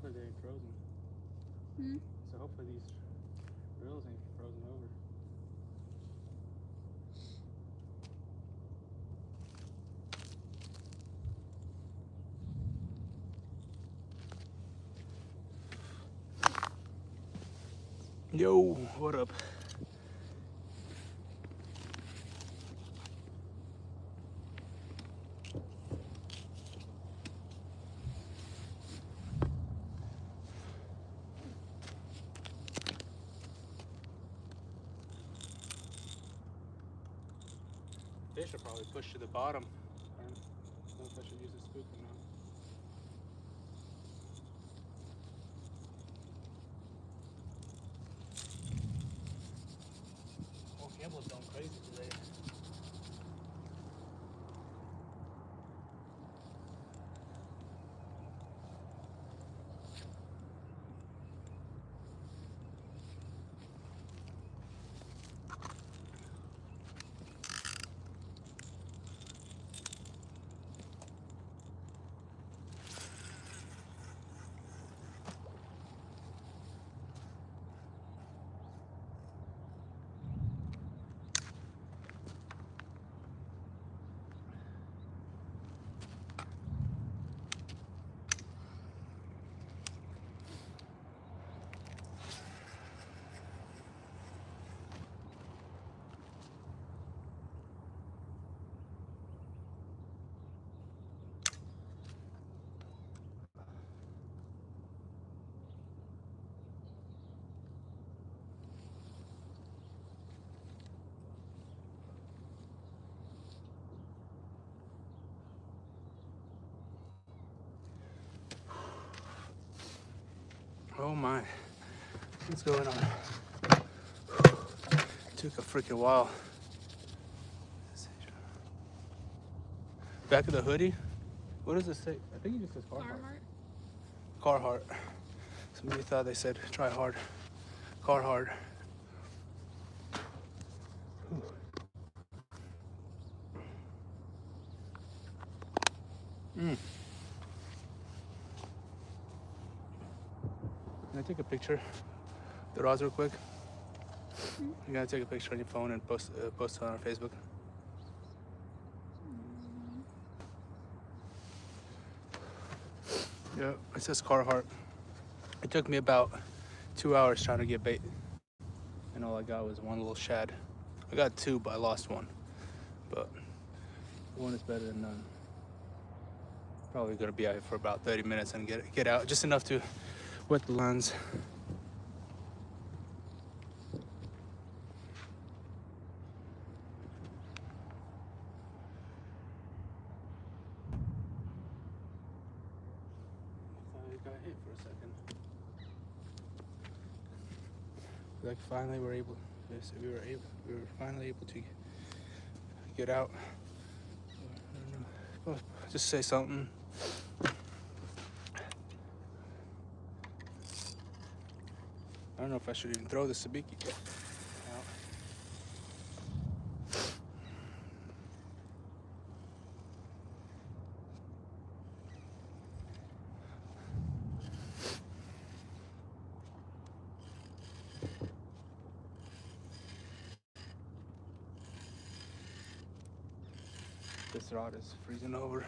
Hopefully they ain't frozen. Hmm? So hopefully these reels ain't frozen over. Yo, what up? Fish will probably push to the bottom. I don't know if I should use a spook or not. Oh, Campbell's going crazy today. Oh my, what's going on? Took a freaking while. Back of the hoodie? What does it say? I think it just says Carhartt. Carhartt. Somebody thought they said try hard. Carhartt. Can I take a picture? The rods real quick. You gotta take a picture on your phone and post it on our Facebook. Yeah, it says Carhartt. It took me about 2 hours trying to get bait, and all I got was one little shad. I got two, but I lost one. But one is better than none. Probably gonna be out here for about 30 minutes and get out, just enough to wet the lens. I got hit for a second. Like finally we were finally able to get out. I don't know. Just say something. I don't know if I should even throw the sabiki out. This rod is freezing over.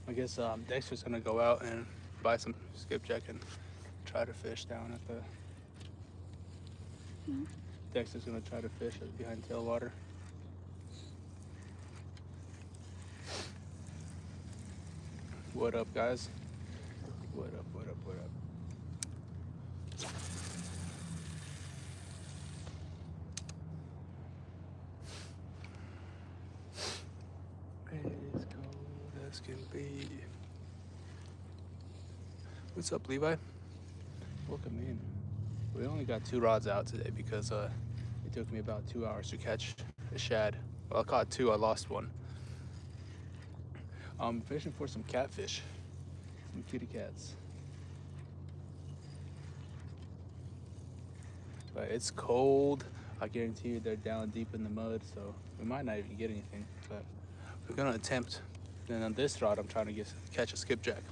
I guess Dexter's gonna go out and buy some skipjack and try to fish down at the. Dexter's gonna try to fish behind tailwater. What up, guys? What up, what up, what up? It's cold as can be. What's up, Levi? Welcome in. We only got 2 rods out today because it took me about 2 hours to catch a shad. Well, I caught 2, I lost 1. I'm fishing for some catfish, some kitty cats. But it's cold. I guarantee you they're down deep in the mud, so we might not even get anything. But we're gonna attempt. Then on this rod, I'm trying to catch a skipjack.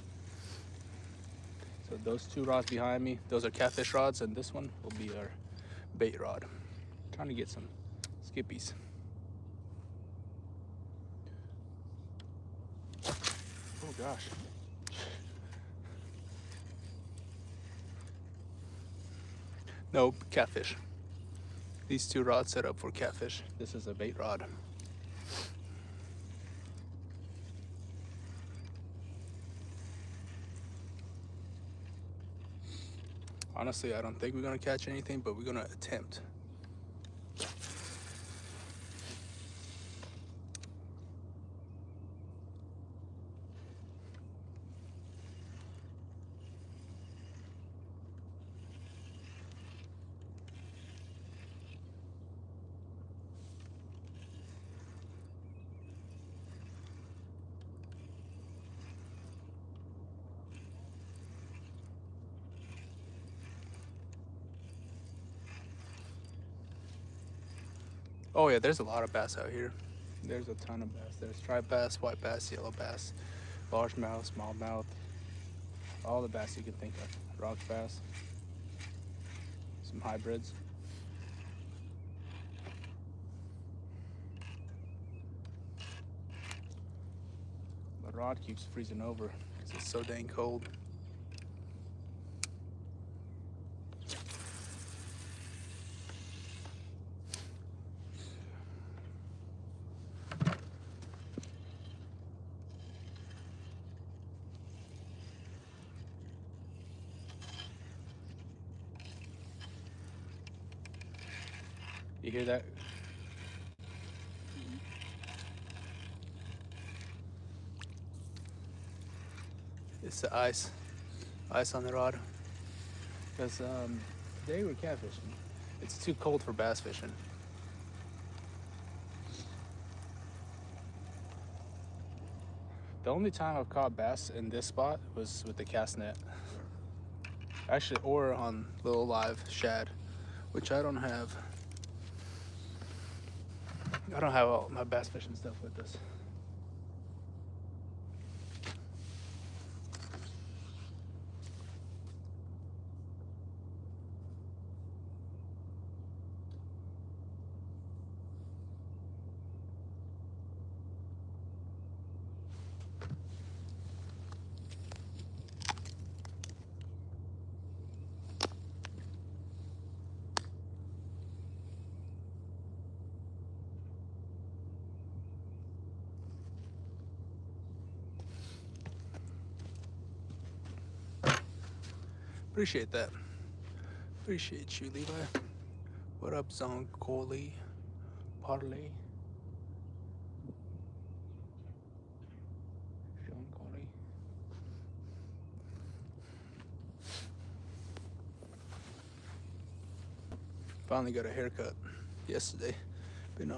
So those 2 rods behind me, those are catfish rods, and this one will be our bait rod. Trying to get some skippies. Oh gosh. Nope, catfish. These 2 rods set up for catfish. This is a bait rod. Honestly, I don't think we're gonna catch anything, but we're gonna attempt. Oh yeah, there's a lot of bass out here. There's a ton of bass. There's striped bass, white bass, yellow bass, largemouth, smallmouth, all the bass you can think of. Rock bass, some hybrids. The rod keeps freezing over because it's so dang cold. You hear that? It's the ice on the rod. Because today we're catfishing. It's too cold for bass fishing. The only time I've caught bass in this spot was with the cast net. Actually, or on little live shad, which I don't have. I don't have all my bass fishing stuff with us. Appreciate that. Appreciate you, Levi. What up, Zone Coley? Parlay. Sean Coley. Finally got a haircut yesterday. Been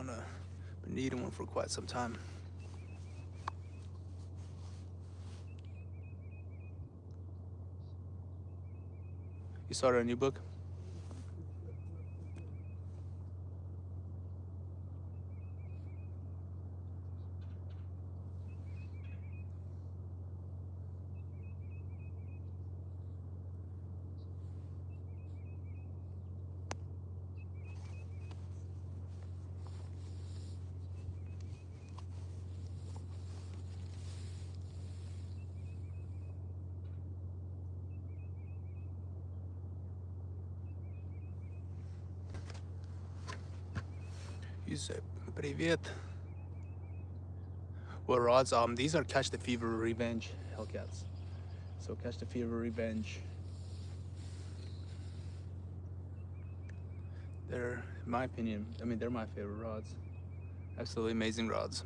needing one for quite some time. You started a new book? You said, Привет. What rods? These are Catch the Fever Revenge Hellcats. So catch the fever revenge. They're, in my opinion, I mean, they're my favorite rods. Absolutely amazing rods.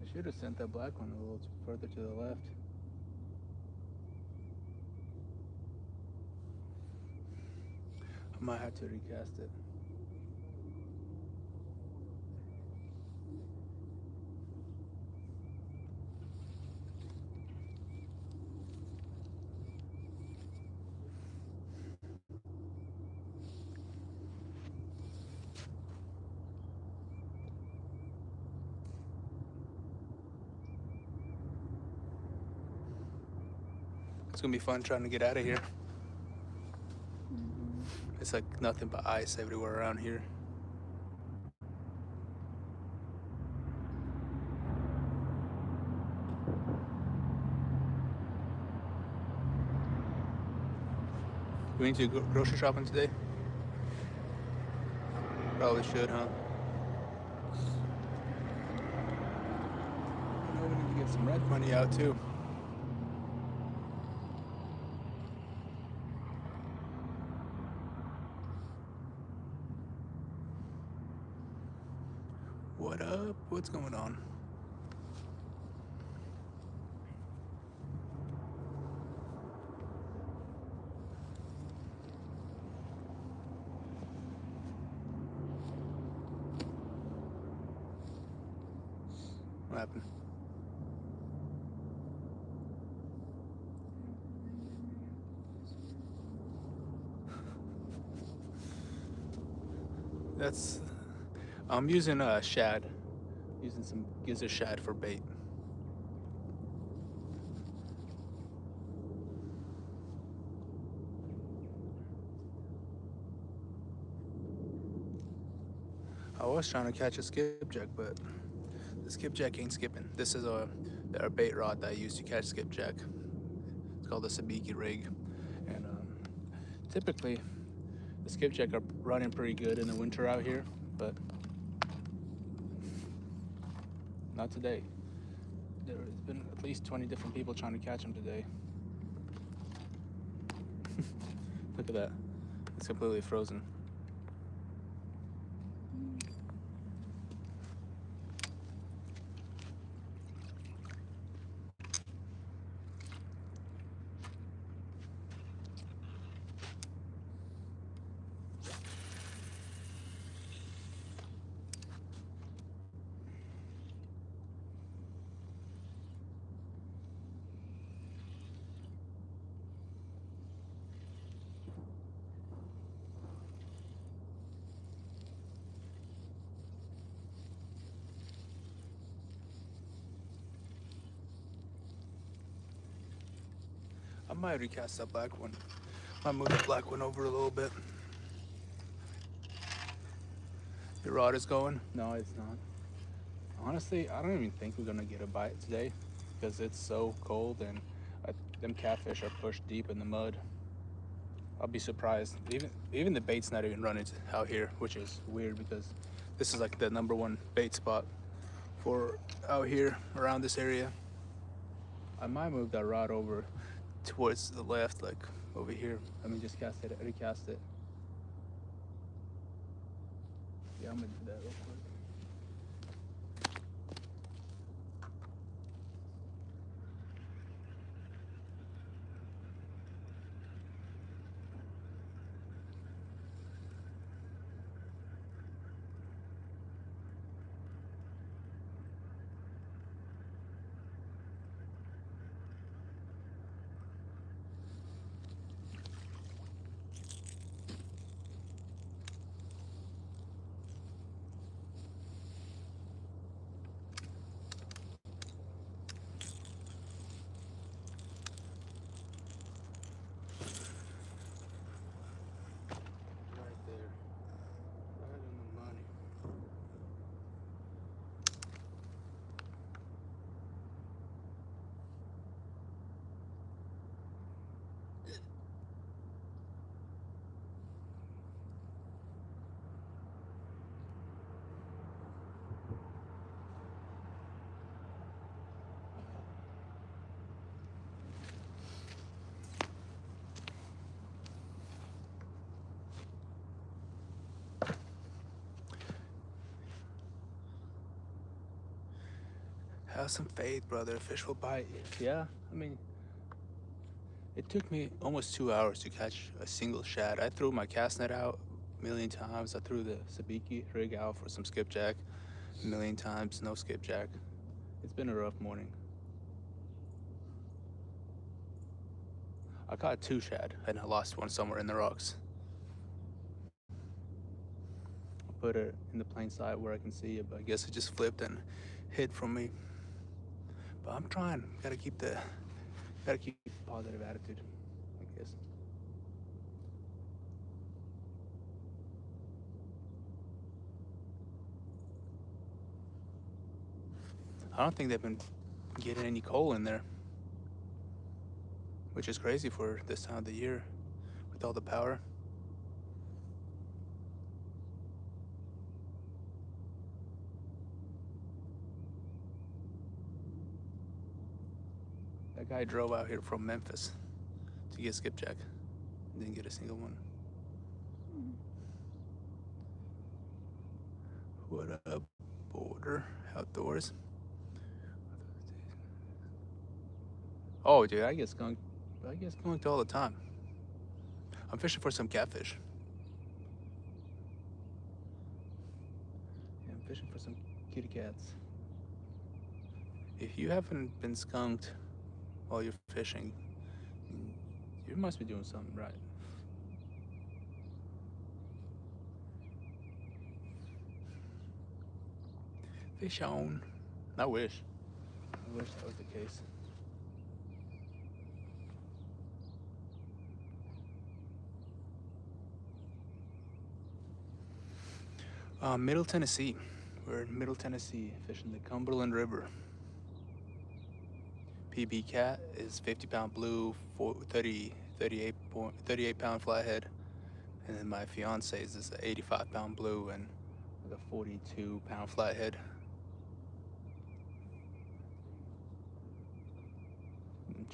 I should have sent that black one a little further to the left. I might have to recast it. It's gonna be fun trying to get out of here. It's like nothing but ice everywhere around here. We need to go grocery shopping today? Probably should, huh? I know we need to get some rent money out too. What up? What's going on? What happened? That's, I'm using a shad. Using some gizzard shad for bait. I was trying to catch a skipjack, but the skipjack ain't skipping. This is our bait rod that I use to catch skipjack. It's called a sabiki rig, and typically the skipjack are running pretty good in the winter out here, but not today. There's been at least 20 different people trying to catch them today. Look at that. It's completely frozen. I might recast that black one. Might move that black one over a little bit. Your rod is going? No, it's not. Honestly, I don't even think we're gonna get a bite today because it's so cold and them catfish are pushed deep in the mud. I'll be surprised. Even the bait's not even running out here, which is weird because this is like the #1 bait spot for out here around this area. I might move that rod over towards the left, like over here. I mean, just recast it. Yeah, I'm gonna do that real quick. Have some faith, brother. Fish will bite. Yeah, I mean, it took me almost 2 hours to catch a single shad. I threw my cast net out a million times. I threw the sabiki rig out for some skipjack a million times. No skipjack. It's been a rough morning. I caught 2 shad and I lost one somewhere in the rocks. I put it in the plain sight where I can see it, but I guess it just flipped and hid from me. But I'm trying. Gotta keep positive attitude, I guess. I don't think they've been getting any coal in there, which is crazy for this time of the year with all the power. That guy drove out here from Memphis to get skipjack. Didn't get a single one. What up, Border Outdoors? Oh, dude, I get skunked all the time. I'm fishing for some catfish. Yeah, I'm fishing for some kitty cats. If you haven't been skunked while you're fishing, you must be doing something right. Fish on. I wish that was the case. Middle Tennessee. We're in Middle Tennessee fishing the Cumberland River. PB cat is 50-pound blue, 38-pound flathead. And then my fiance's is an 85-pound blue and with a 42-pound flathead.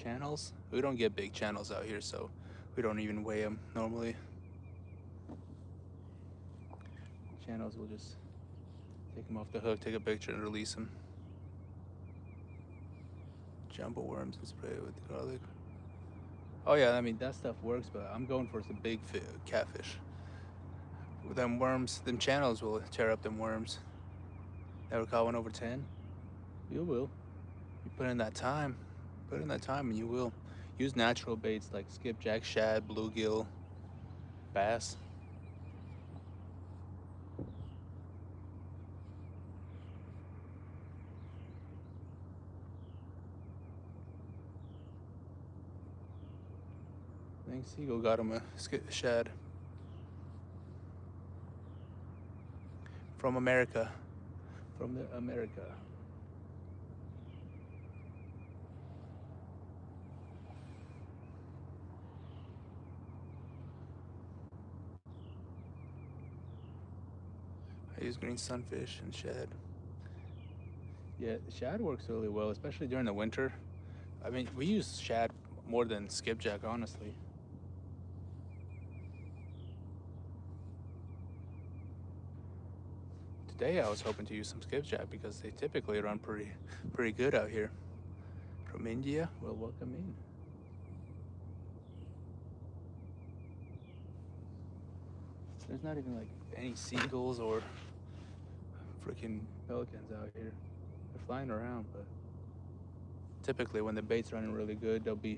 Channels? We don't get big channels out here, so we don't even weigh them normally. Channels, we'll just take them off the hook, take a picture, and release them. Jumbo worms and spray it with garlic. Oh yeah, I mean, that stuff works, but I'm going for some big catfish. With them worms, them channels will tear up them worms. Never caught one over 10? You will. You put in that time. And you will. Use natural baits like skipjack, shad, bluegill, bass. I think Seagull got him a shad. From America. From the America. I use green sunfish and shad. Yeah, shad works really well, especially during the winter. I mean, we use shad more than skipjack, honestly. Today I was hoping to use some skipjack because they typically run pretty good out here. From India, well, welcome in. There's not even like any seagulls or freaking pelicans out here. They're flying around, but typically when the bait's running really good, they'll be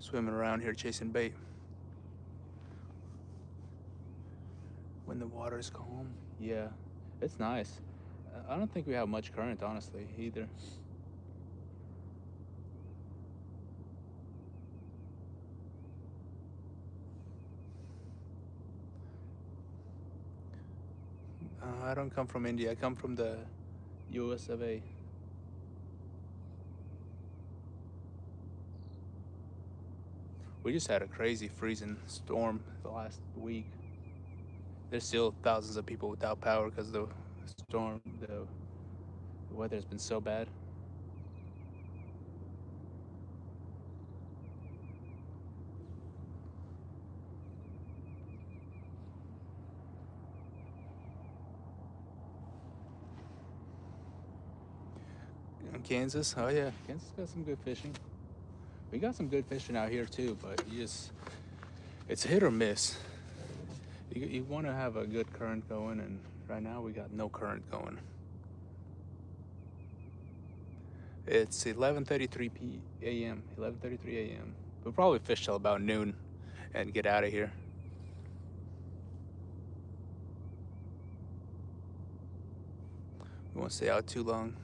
swimming around here chasing bait. When the water's calm, yeah, it's nice. I don't think we have much current, honestly, either. I don't come from India. I come from the US of A. We just had a crazy freezing storm the last week. There's still thousands of people without power because the storm, the weather's been so bad. In Kansas? Oh yeah, Kansas got some good fishing. We got some good fishing out here too, but it's hit or miss. You want to have a good current going, and right now we got no current going. It's 11:33 a.m. 11:33 a.m. We'll probably fish till about noon and get out of here. We won't stay out too long.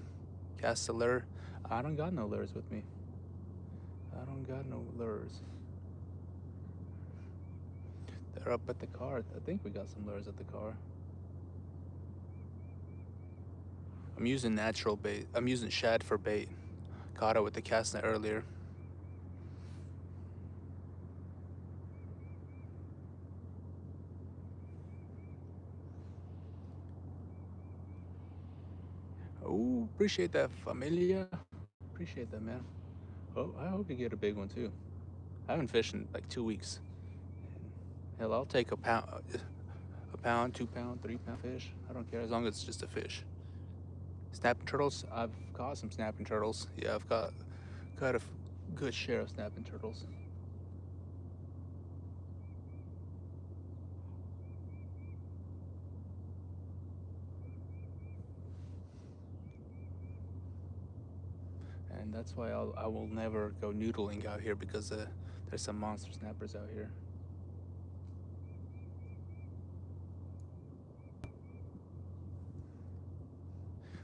Cast a lure. I don't got no lures with me. I don't got no lures. They're up at the car. I think we got some lures at the car. I'm using natural bait. I'm using shad for bait. Caught it with the cast net earlier. Oh, appreciate that, familia. Appreciate that, man. Oh, I hope you get a big one too. I haven't fished in like 2 weeks. Hell, I'll take a pound, 2 pound, 3 pound fish. I don't care as long as it's just a fish. Snapping turtles. I've caught some snapping turtles. Yeah, I've got a good share of snapping turtles. And that's why I will never go noodling out here, because there's some monster snappers out here.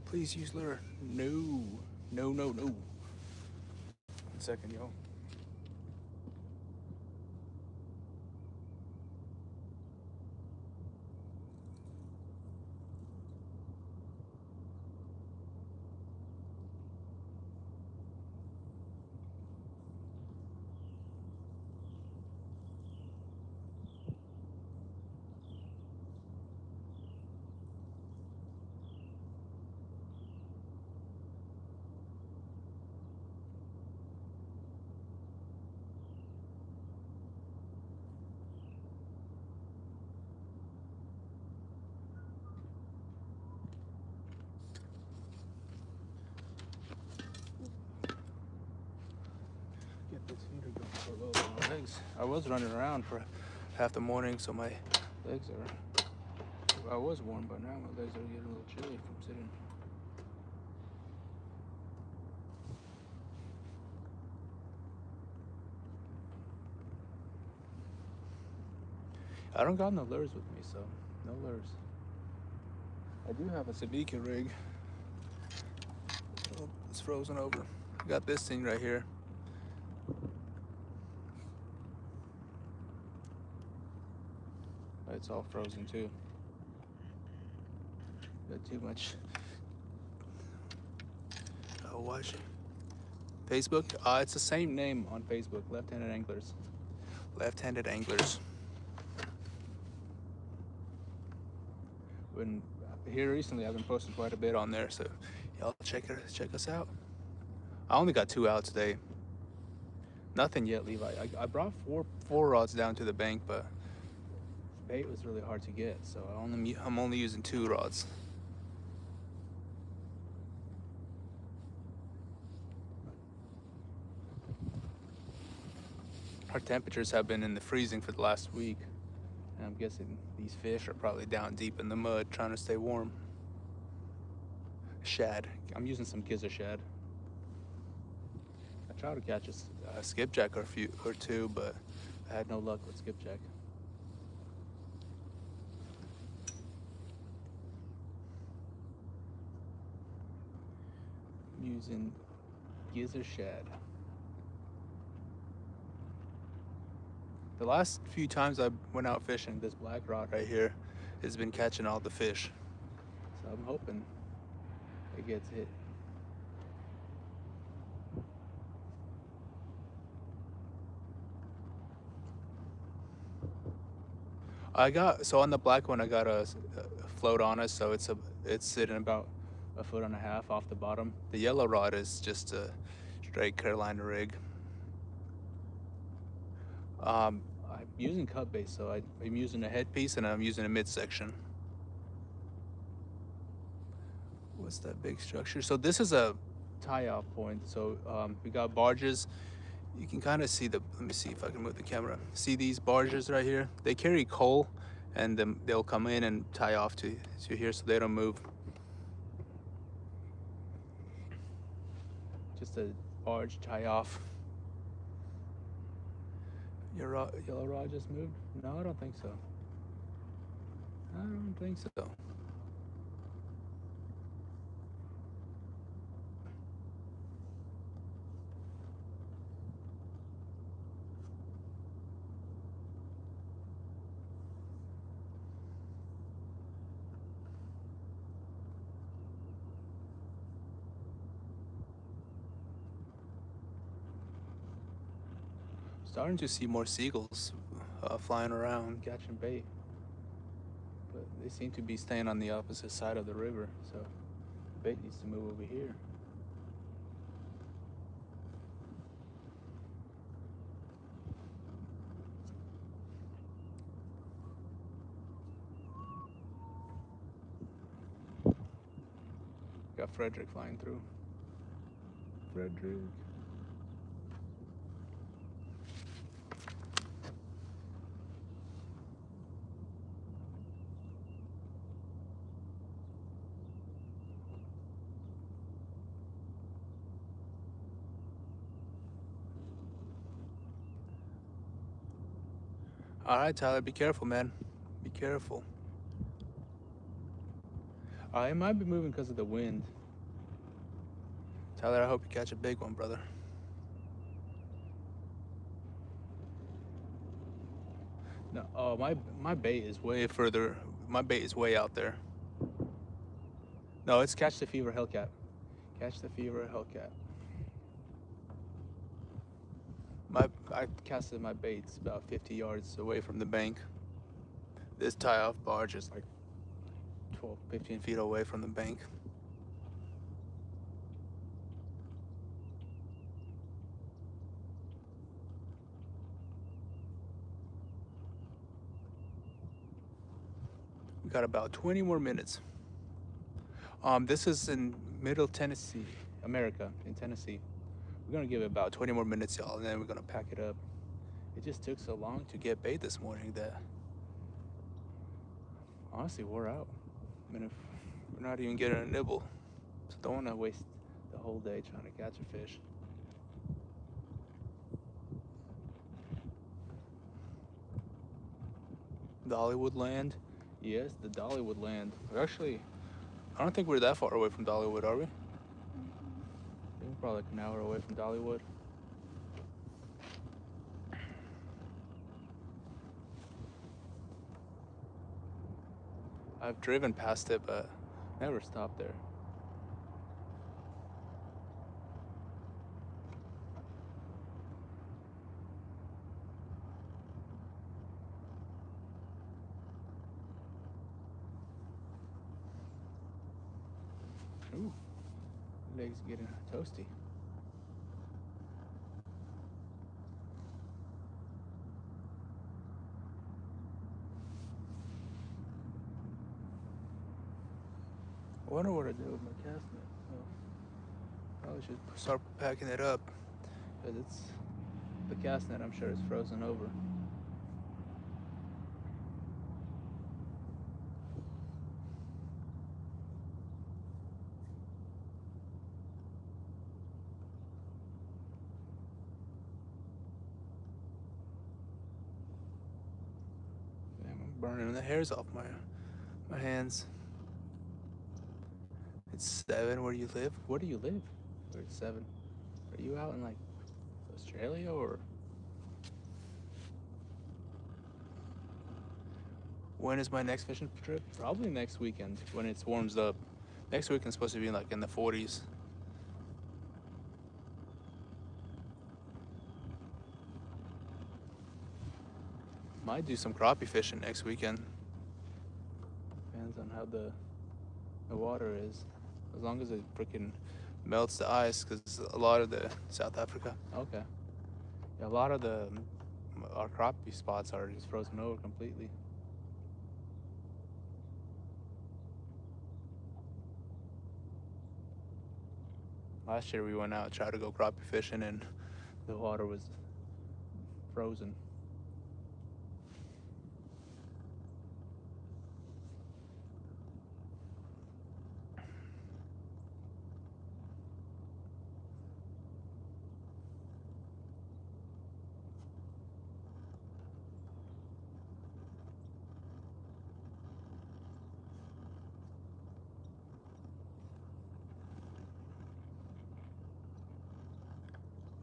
Please use lure. No. No, no, no. 1 second, yo. Get this heater going for a little bit. My legs. I was running around for half the morning, so my legs are. I was warm, but now my legs are getting a little chilly from sitting. I don't got no lures with me, so no lures. I do have a sabiki rig. Oh, it's frozen over. I got this thing right here. It's all frozen too. Got too much. Oh, watch. Facebook? It's the same name on Facebook. Left-handed anglers. Left-handed anglers. When here recently, I've been posting quite a bit on there, so y'all check us out. I only got 2 out today. Nothing yet, Levi. I brought four rods down to the bank, but bait was really hard to get, so I'm only using 2 rods. Our temperatures have been in the freezing for the last week, and I'm guessing these fish are probably down deep in the mud trying to stay warm. Shad. I'm using some gizzard shad. I tried to catch a skipjack or two, but I had no luck with skipjack. I'm using gizzard shad. The last few times I went out fishing, this black rod right here has been catching all the fish. So I'm hoping it gets hit. So on the black one, I got a float on it, so it's sitting about 1.5 feet off the bottom. The yellow rod is just a straight Carolina rig. I'm using cut bait, so I'm using a headpiece and I'm using a midsection. What's that big structure? So this is tie-off point. So we got barges. You can kind of see the, let me see if I can move the camera. See these barges right here? They carry coal, and then they'll come in and tie off to here so they don't move. Just a barge tie off. Your yellow rod just moved? No, I don't think so. I don't think so. Starting to see more seagulls flying around catching bait, but they seem to be staying on the opposite side of the river, so the bait needs to move over here. Got Frederick flying through. Frederick. All right, Tyler, be careful, man. Be careful. It might be moving because of the wind. Tyler, I hope you catch a big one, brother. No, my bait is way further. My bait is way out there. No, it's catch the fever hellcat. Catch the fever hellcat. I casted my baits about 50 yards away from the bank. This tie-off barge is like 12, 15 feet away from the bank. We got about 20 more minutes. This is in Middle Tennessee, America, in Tennessee. We're gonna give it about 20 more minutes, y'all, and then we're gonna pack it up. It just took so long to get bait this morning that honestly we're out. I mean, if we're not even getting a nibble, so don't want to waste the whole day trying to catch a fish. Dollywood land? Yes, the Dollywood land. Actually, I don't think we're that far away from Dollywood, are we? I think we're probably like an hour away from Dollywood. I've driven past it, but never stopped there. Ooh, legs getting toasty. I wonder what I did with my cast net. Oh, probably should start packing it up, because it's the cast net. I'm sure it's frozen over. Damn, I'm burning the hairs off my hands. It's 7 where you live? Where do you live? Where it's 7? Are you out in like Australia or? When is my next fishing trip? Probably next weekend when it warms up. Next weekend's supposed to be like in the 40s. Might do some crappie fishing next weekend. Depends on how the water is. As long as it freaking melts the ice, because a lot of the South Africa. Okay. Yeah, a lot of our crappie spots are just frozen over completely. Last year we went out, tried to go crappie fishing, and the water was frozen.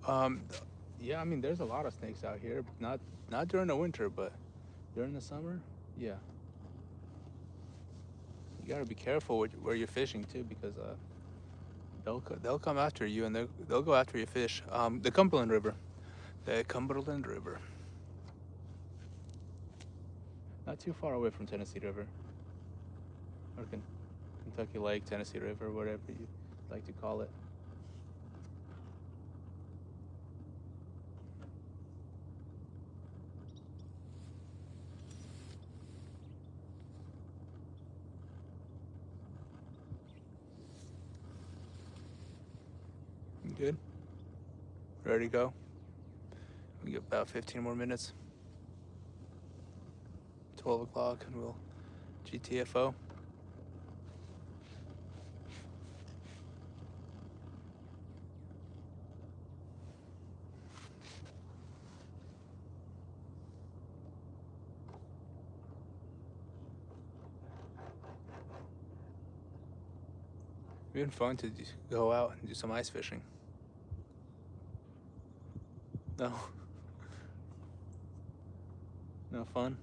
Um, yeah, I mean, there's a lot of snakes out here. Not during the winter, but during the summer, yeah. You gotta be careful where you're fishing too, because they'll come after you, and they'll go after your fish. The Cumberland River, not too far away from Tennessee River, or Kentucky Lake, Tennessee River, whatever you like to call it. You good? Ready to go? We got about 15 more minutes. 12 o'clock, and we'll GTFO. It's been fun to go out and do some ice fishing. No. No fun?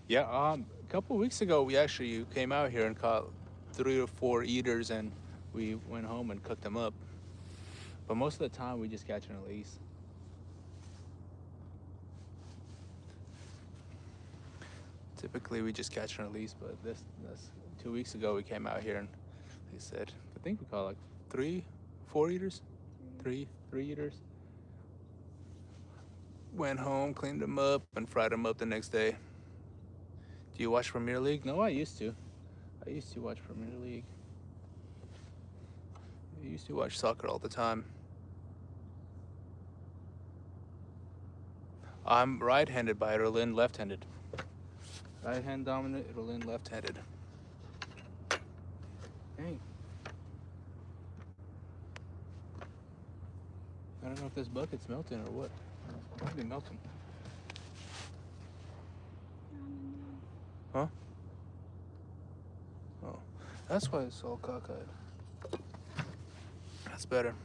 Yeah, a couple weeks ago, we actually came out here and caught 3 or 4 eaters, and we went home and cooked them up. But most of the time, we just catch and release. Typically, we just catch and release, but this 2 weeks ago, we came out here and they said, I think we caught like 3, 4 eaters, 3 eaters. Went home, cleaned them up, and fried them up the next day. Do you watch Premier League? No, I used to. I used to watch Premier League. I used to watch soccer all the time. I'm right-handed by Erlin, left-handed. Right hand dominant, Erlin left-handed. Dang. I don't know if this bucket's melting or what. It might be melting. Huh? Oh, that's why it's all cockeyed. That's better.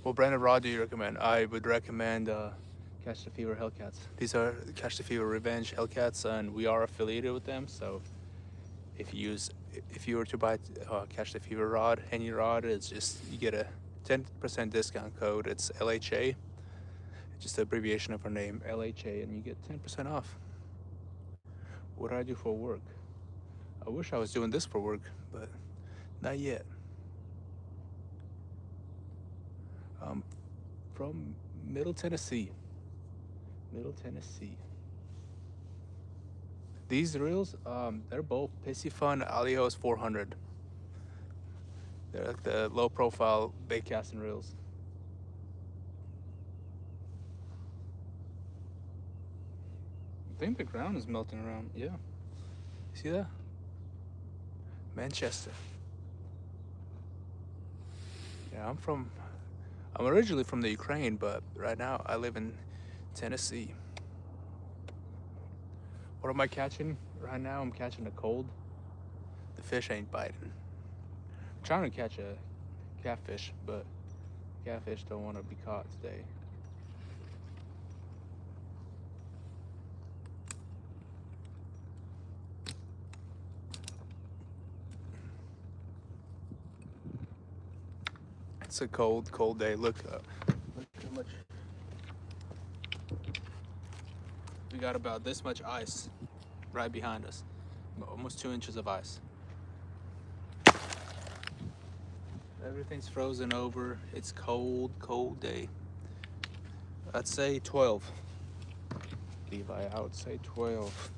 What brand of rod do you recommend? I would recommend Catch the Fever Hellcats. These are Catch the Fever Revenge Hellcats, and we are affiliated with them. So if you were to buy Catch the Fever rod, any rod, it's just you get a 10% discount code. It's LHA, just the abbreviation of our name, LHA, and you get 10% off. What do I do for work? I wish I was doing this for work, but not yet. From Middle Tennessee. These reels, they're both Piscifun Alios 400. They're like the low-profile bait casting reels. I think the ground is melting around. Yeah. See that? Manchester. Yeah, I'm originally from the Ukraine, but right now I live in Tennessee. What am I catching? Right now I'm catching a cold. The fish ain't biting. I'm trying to catch a catfish, but catfish don't want to be caught today. It's a cold day. Look how much. We got about this much ice right behind us. Almost 2 inches of ice. Everything's frozen over. It's cold day. I'd say 12. Levi, I would say 12.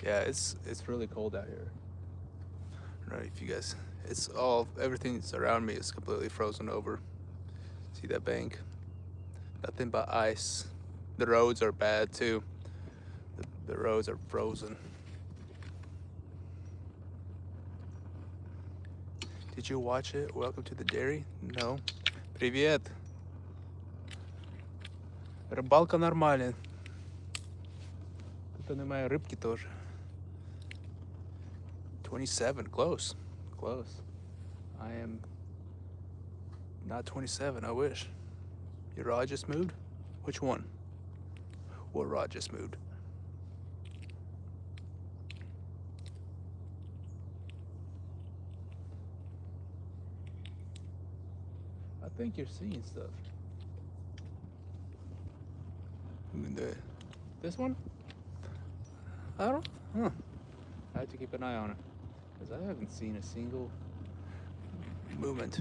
Yeah, it's really cold out here. I don't know if you guys, it's all, everything that's around me is completely frozen over. See that bank? Nothing but ice. The roads are bad too. The roads are frozen. Did you watch it? Welcome to the dairy? No. Привет. Рыбалка нормальная. Тут немає рыбки тоже. 27, close. Close. I am not 27, I wish. Your rod just moved? Which one? What rod just moved? I think you're seeing stuff. This one? I don't know. I have to keep an eye on it. Because I haven't seen a single movement.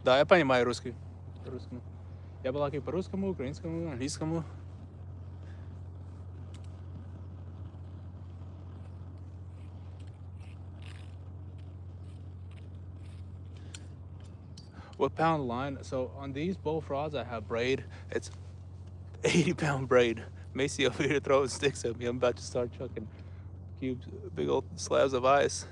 Да, я понимаю русский. По-русскому. Я балакаю по-русскому, украинскому, английскому. What pound line? So on these both rods, I have braid. It's 80-pound braid. Macy over here throwing sticks at me. I'm about to start chucking cubes, big old slabs of ice.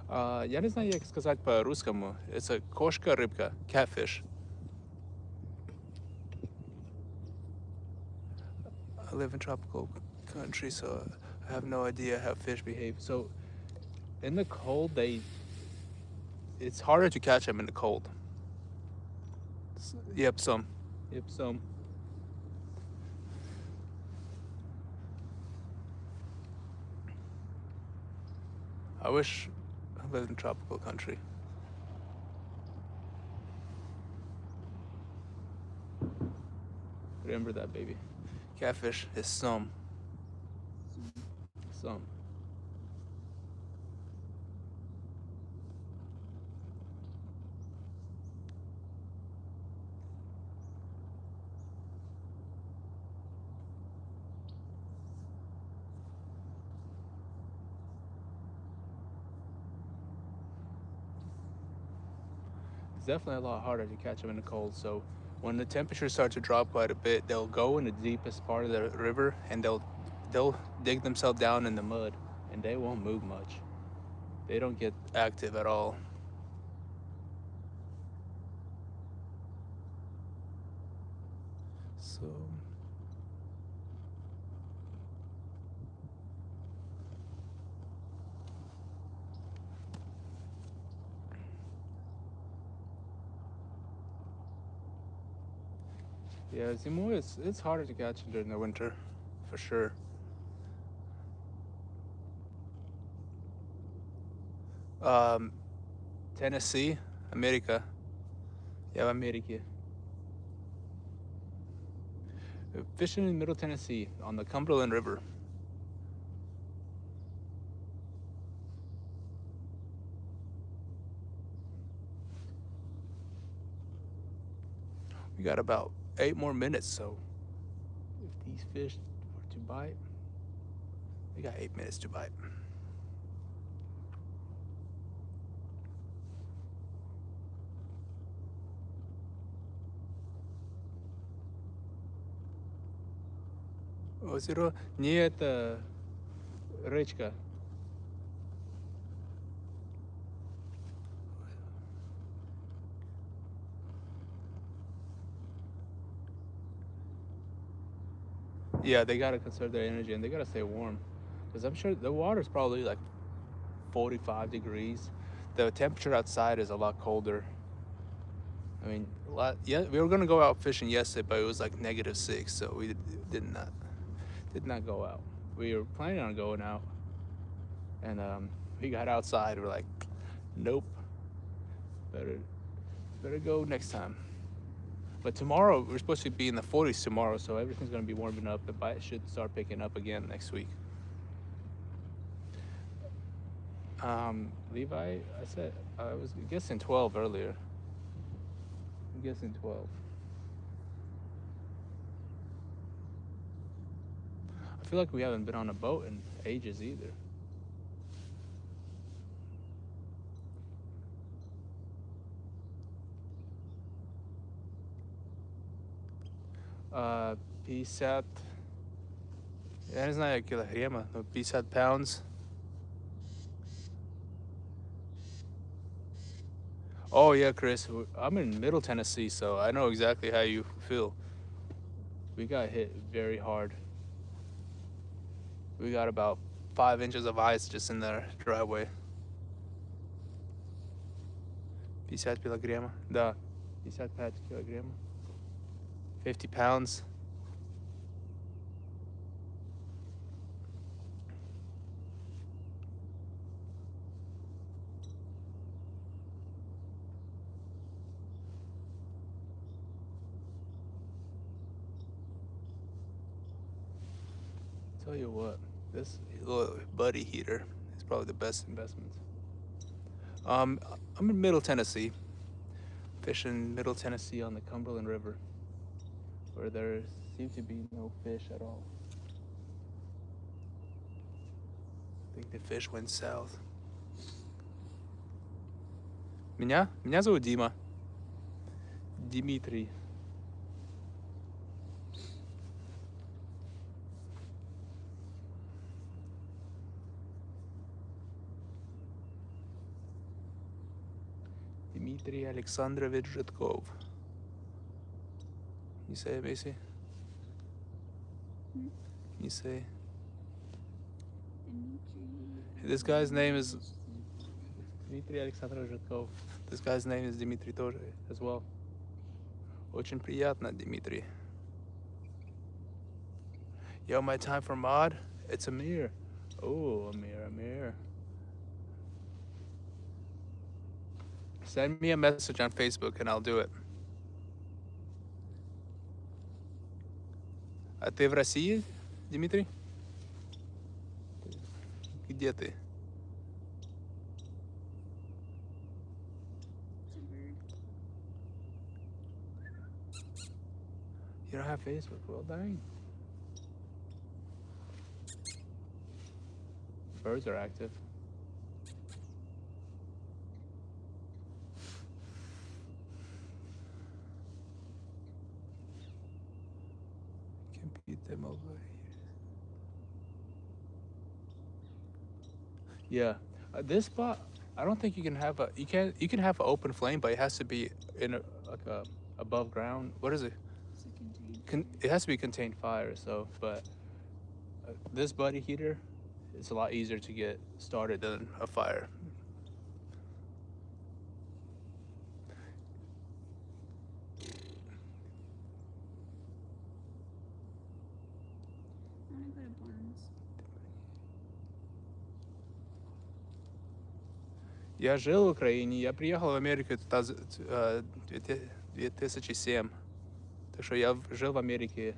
Я не знаю, як сказати по-русскому. It's кошка, рыбка, catfish. I live in tropical country, so I have no idea how fish behave. So in the cold, it's harder to catch them in the cold. Yep, some. I wish I lived in tropical country. Remember that, baby. Catfish is some. It's definitely a lot harder to catch them in the cold. So when the temperatures start to drop quite a bit, they'll go in the deepest part of the river and they'll dig themselves down in the mud and they won't move much. They don't get active at all. So yeah, zimой it's harder to catch them during the winter, for sure. Tennessee, America. Yeah, America. Fishing in Middle Tennessee on the Cumberland River. We got about 8 more minutes, so if these fish were to bite, we got 8 minutes to bite. Озеро? Не, это речка. Yeah, they gotta conserve their energy and they gotta stay warm. Because I'm sure the water's probably like 45 degrees. The temperature outside is a lot colder. I mean, yeah, we were gonna go out fishing yesterday, but it was like -6, so we did not go out. We were planning on going out, and we got outside. We're like, nope, better go next time. But tomorrow we're supposed to be in the 40s tomorrow, so everything's gonna be warming up. The bite should start picking up again next week. Levi, I said I was guessing 12 earlier. I'm guessing 12. I feel like we haven't been on a boat in ages either. Uh, 50, я не знаю килограмма, но 50 pounds. Oh yeah, Chris, I'm in Middle Tennessee, so I know exactly how you feel. We got hit very hard. We got about 5 inches of ice just in their driveway. 50 килограмма, да, 55 килограмма. 50 pounds. Tell you what, this little buddy heater is probably the best investment. I'm in Middle Tennessee, fishing Middle Tennessee on the Cumberland River, where there seem to be no fish at all. I think the fish went south. Меня зовут Дима. Дмитрий. Дмитрий Александрович Житков. You say it, Macy? You say. This guy's name is Dmitry Alexandrovich Zhitkov. This guy's name is Dmitry тоже as well. Очень приятно, Dmitry. Yo, my time for mod? It's Amir. Oh, Amir. Send me a message on Facebook and I'll do it. А ты в России, Дмитрий? Где ты? You don't have Facebook? Well, dang. Birds are active. Compute them over here. Yeah, this spot. I don't think you can have a. You can have an open flame, but it has to be in a above ground. What is it? It has to be contained fire. So, but this buddy heater, it's a lot easier to get started than a fire. Я жил в Украине, я приехал в Америку в 2007. Так что я жил в Америке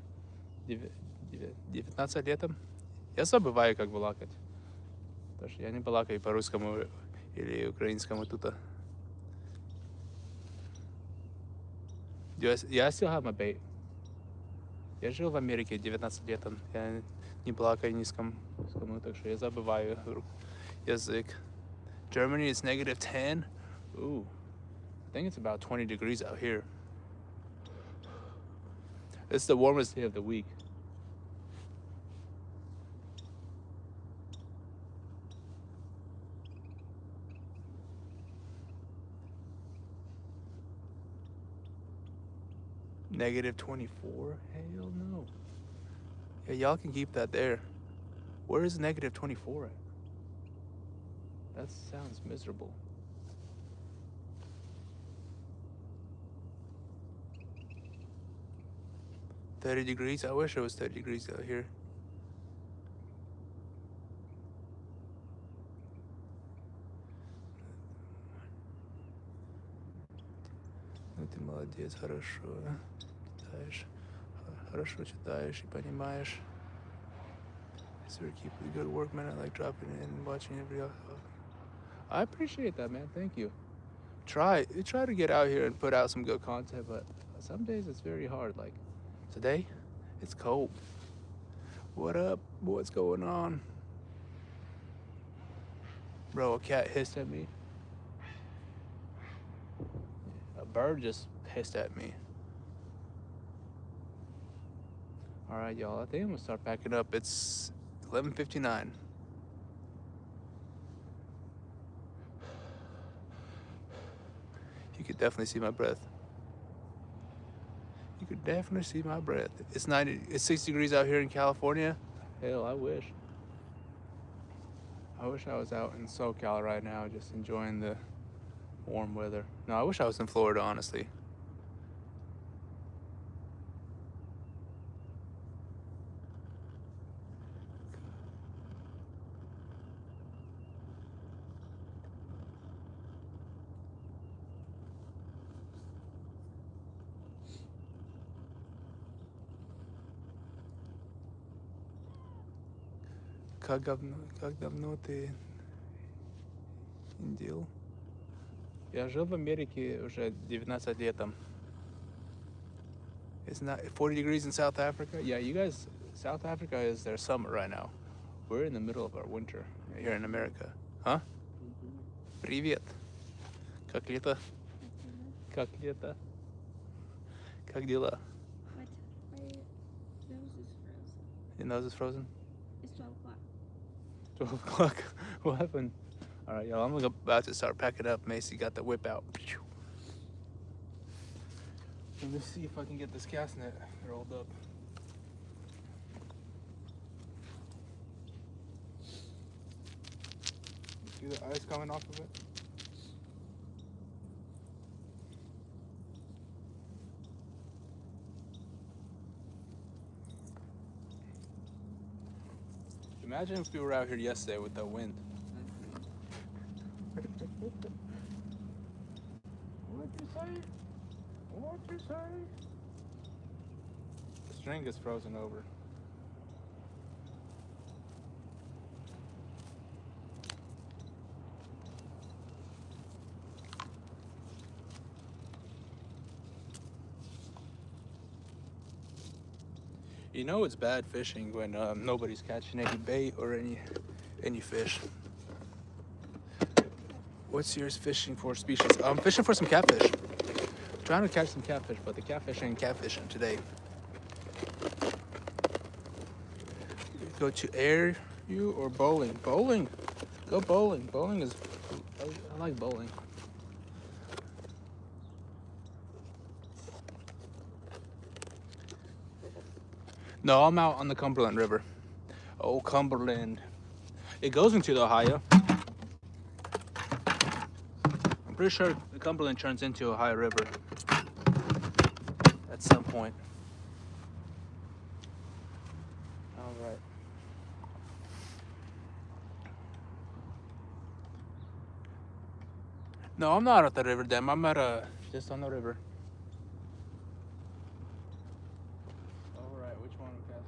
19 лет. Я забываю, как балакать. Потому что я не балакаю по-русскому или украинскому тут. Я still have my bait. Я жил в Америке 19 лет. Я не балакаю низкому, так что я забываю язык. Germany is -10. Ooh, I think it's about 20 degrees out here. It's the warmest day of the week. -24? Hell no. Yeah, y'all can keep that there. Where is -24 at? That sounds miserable. $30 degrees? I wish it was 30 degrees out here. Ну ты молодец, хорошо читаешь. Хорошо читаешь и понимаешь. Sir, keep the good work, man. I like dropping in and watching every. I appreciate that, man. Thank you. Try to get out here and put out some good content, but some days it's very hard. Like today, it's cold. What up? What's going on? Bro, a cat hissed at me. A bird just hissed at me. All right, y'all. I think I'm gonna start packing up. It's 11:59. You could definitely see my breath. You could definitely see my breath. It's 6 degrees out here in California. Hell, I wish. I wish I was out in SoCal right now, just enjoying the warm weather. No, I wish I was in Florida, honestly. Как давно ты индил? Я жил в Америке уже 19 лет там. It's not 40 degrees in South Africa. Yeah, you guys, South Africa is their summer right now. We're in the middle of our winter here in America. Huh? Привет. Как лето? Как лето? Как дела? What? My nose is frozen. Your nose is frozen? It's 12 o'clock. 12 o'clock. What happened? All right, y'all. I'm about to start packing up. Macy got the whip out. Let me see if I can get this cast net rolled up. See the ice coming off of it? Imagine if we were out here yesterday with the wind. What'd you say? What'd you say? The string is frozen over. You know it's bad fishing when nobody's catching any bait or any fish. What's yours fishing for species? I'm fishing for some catfish. Trying to catch some catfish, but the catfish ain't catfishing today. Go to air you or bowling? Bowling. Go bowling. Bowling is. I like bowling. No, I'm out on the Cumberland River. Oh, Cumberland. It goes into the Ohio. I'm pretty sure the Cumberland turns into Ohio River at some point. All right. No, I'm not at the river dam. I'm at just on the river. All right, which one we got?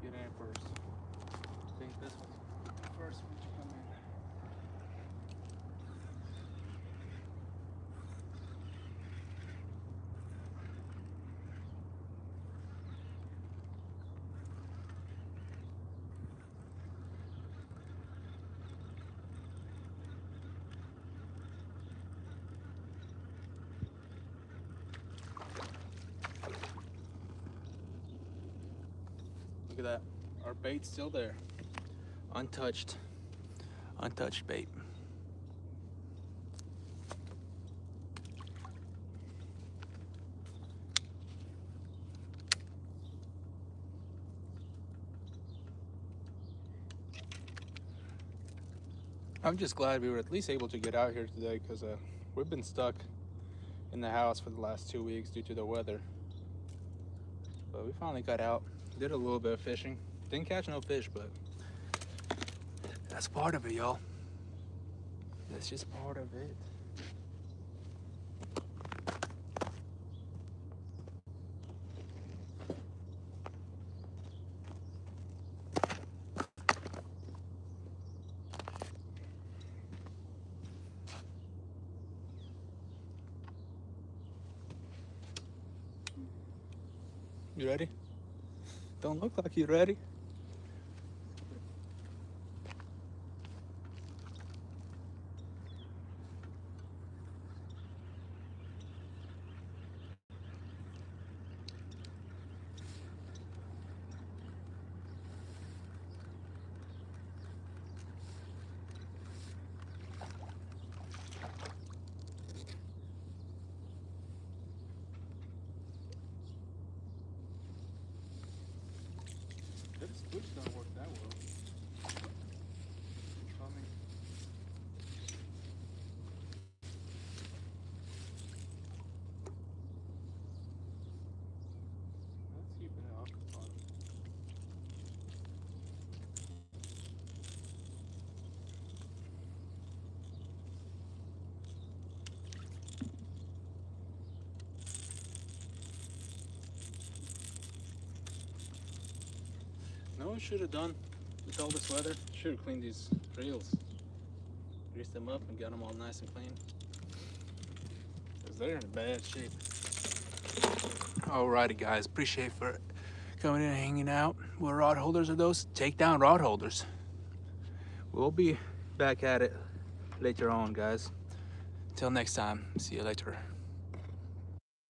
Get in first. I think this one's first when you come in. Look at that. Our bait's still there. Untouched. Untouched bait. I'm just glad we were at least able to get out here today because we've been stuck in the house for the last 2 weeks due to the weather. But we finally got out, did a little bit of fishing. Didn't catch no fish, but that's part of it, y'all. That's just part of it. You ready? Don't look like you ready. switch don't work that well. Tell me. That's keeping it off the bottom. No, we should have done with all this weather. Should have cleaned these reels. Greased them up and got them all nice and clean. Because they're in bad shape. Alrighty guys, appreciate for coming in and hanging out. What rod holders are those? Takedown rod holders. We'll be back at it later on, guys. Until next time, see you later.